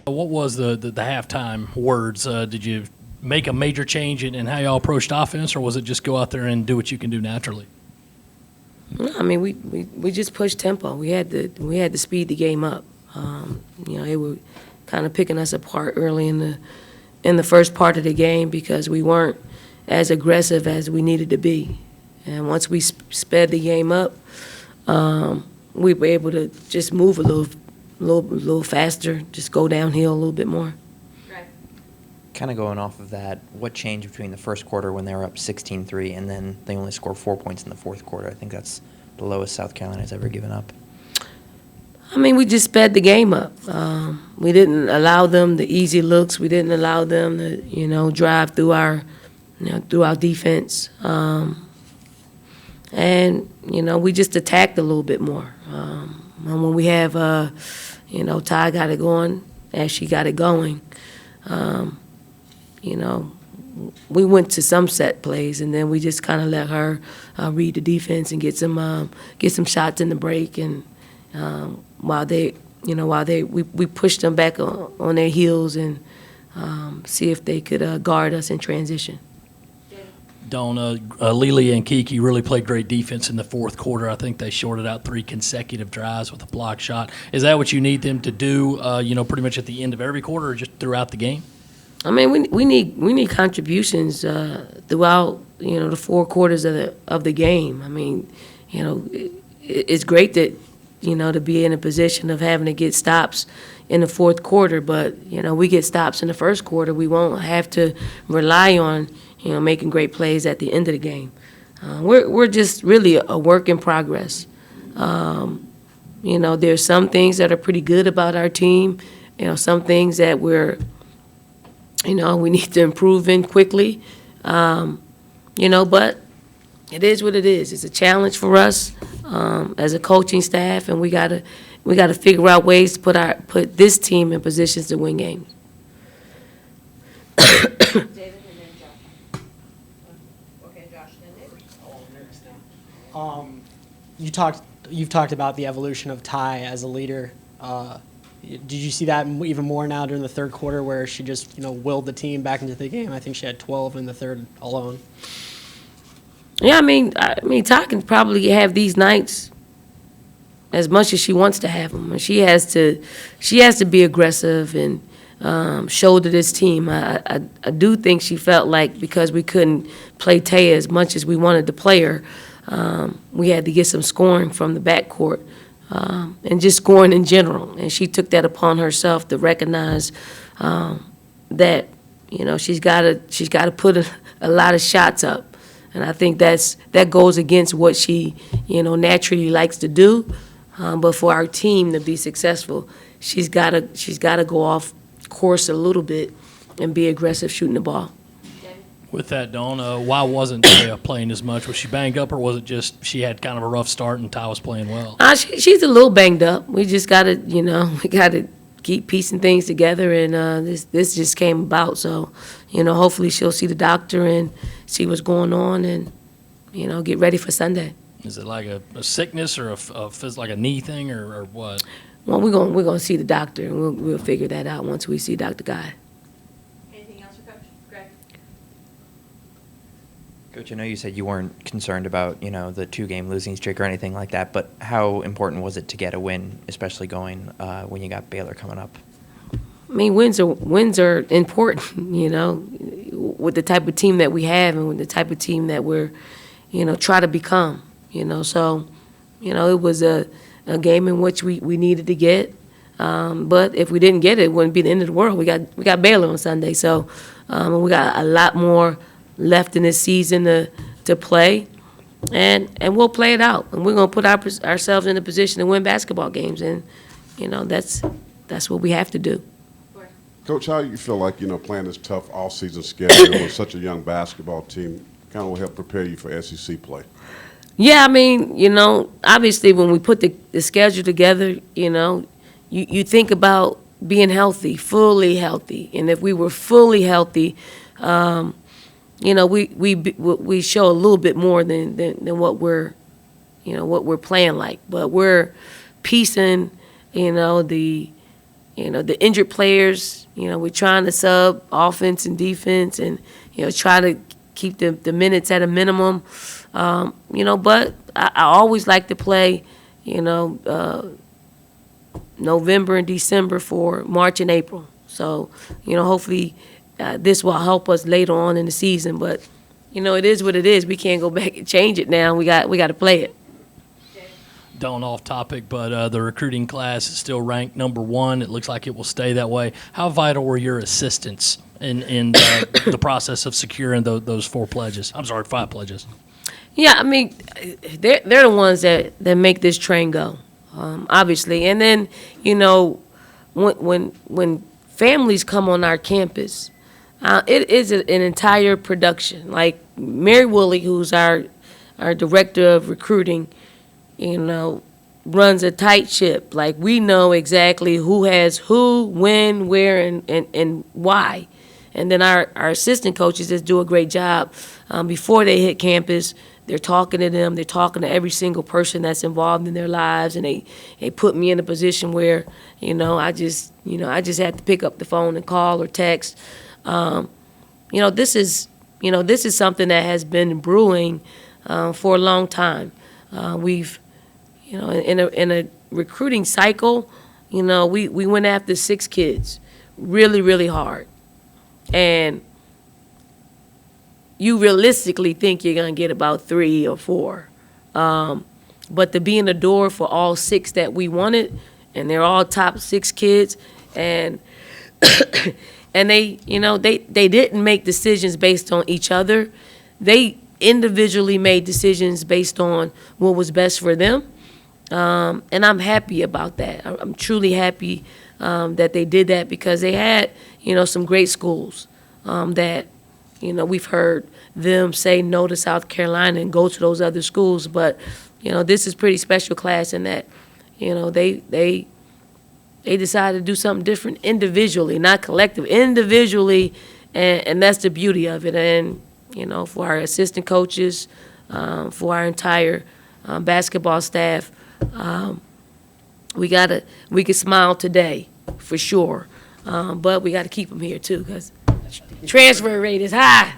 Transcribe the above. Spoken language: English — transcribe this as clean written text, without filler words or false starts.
What was the halftime words? Did you make a major change in how y'all approached offense, or was it just go out there and do what you can do naturally? No, I mean, we just pushed tempo. We had to speed the game up. They were kind of picking us apart early in the first part of the game because we weren't as aggressive as we needed to be. And once we sped the game up, we were able to just move a little faster, just go downhill a little bit more. Kind of going off of that, what changed between the first quarter when they were up 16-3 and then they only scored 4 points in the fourth quarter? I think that's the lowest South Carolina's ever given up. I mean, we just sped the game up. We didn't allow them the easy looks. We didn't allow them to, drive through our defense. And, we just attacked a little bit more. And when we have, Ty got it going, as she got it going, we went to some set plays, and then we just kind of let her read the defense and get some shots in the break. And while we pushed them back on their heels and see if they could guard us in transition. Donna, Lily and Kiki really played great defense in the fourth quarter. I think they shorted out 3 consecutive drives with a block shot. Is that what you need them to do, pretty much at the end of every quarter or just throughout the game? I mean, we need contributions throughout the 4 quarters of the game. I mean, it's great that to be in a position of having to get stops in the fourth quarter, but we get stops in the first quarter. We won't have to rely on making great plays at the end of the game. We're just really a work in progress. There's some things that are pretty good about our team. Some things that we need to improve in quickly. But it is what it is. It's a challenge for us as a coaching staff, and we gotta figure out ways to put this team in positions to win games. David and then Josh. Okay, Josh, then David. You've talked about the evolution of Ty as a leader. Did you see that even more now during the third quarter, where she just willed the team back into the game? I think she had 12 in the third alone. Yeah, I mean, Ty can probably have these nights as much as she wants to have them. And she has to be aggressive and show to this team. I do think she felt like because we couldn't play Taya as much as we wanted to play her, we had to get some scoring from the backcourt. And just scoring in general. And she took that upon herself to recognize that, she's got to put a lot of shots up. And I think that goes against what she, naturally likes to do. But for our team to be successful, she's got to go off course a little bit and be aggressive shooting the ball. With that, Dawn, why wasn't Taya playing as much? Was she banged up, or was it just she had kind of a rough start and Ty was playing well? She's a little banged up. We just got to, keep piecing things together, and this just came about. So, hopefully she'll see the doctor and see what's going on and, get ready for Sunday. Is it like a sickness or like a knee thing or what? Well, we're gonna see the doctor, and we'll figure that out once we see Dr. Guy. Anything else for Coach? Greg? Coach, I know you said you weren't concerned about, the 2-game losing streak or anything like that, but how important was it to get a win, especially going when you got Baylor coming up? I mean, wins are important, with the type of team that we have and with the type of team that we're, try to become, So, it was a game in which we needed to get. But if we didn't get it, it wouldn't be the end of the world. We got Baylor on Sunday, so we got a lot more left in this season to play, and we'll play it out. And we're gonna put ourselves in a position to win basketball games, and that's what we have to do. Coach, how you feel like playing this tough off-season schedule with such a young basketball team kind of will help prepare you for SEC play? Yeah, I mean, obviously when we put the schedule together, you think about being healthy, fully healthy, and if we were fully healthy, we show a little bit more than what we're playing like, but we're piecing, the the injured players, we're trying to sub offense and defense and, try to keep the minutes at a minimum. But I always like to play, November and December for March and April. So, hopefully this will help us later on in the season. But, it is what it is. We can't go back and change it now. We got to play it. Don't off topic, but the recruiting class is still ranked number 1. It looks like it will stay that way. How vital were your assistants in the process of securing those 4 pledges? I'm sorry, 5 pledges. Yeah, I mean, they're the ones that make this train go, obviously. And then, when families come on our campus, it is an entire production. Like Mary Woolley, who's our director of recruiting, runs a tight ship. Like we know exactly who has who, when, where, and why. And then our assistant coaches just do a great job. Before they hit campus, they're talking to them. They're talking to every single person that's involved in their lives, and they put me in a position where, I just had to pick up the phone and call or text. This is something that has been brewing for a long time. We've, in a recruiting cycle, we went after 6 kids really, really hard. And you realistically think you're going to get about 3 or 4. But to be in the door for all 6 that we wanted, and they're all top 6 kids, and and they didn't make decisions based on each other. They individually made decisions based on what was best for them. And I'm happy about that. I'm truly happy that they did that because they had, some great schools that, we've heard them say no to South Carolina and go to those other schools. But, this is pretty special class in that, they decided to do something different individually, not collective, individually, and that's the beauty of it. And, for our assistant coaches, for our entire basketball staff, we can smile today for sure, but we got to keep them here too because transfer rate is high.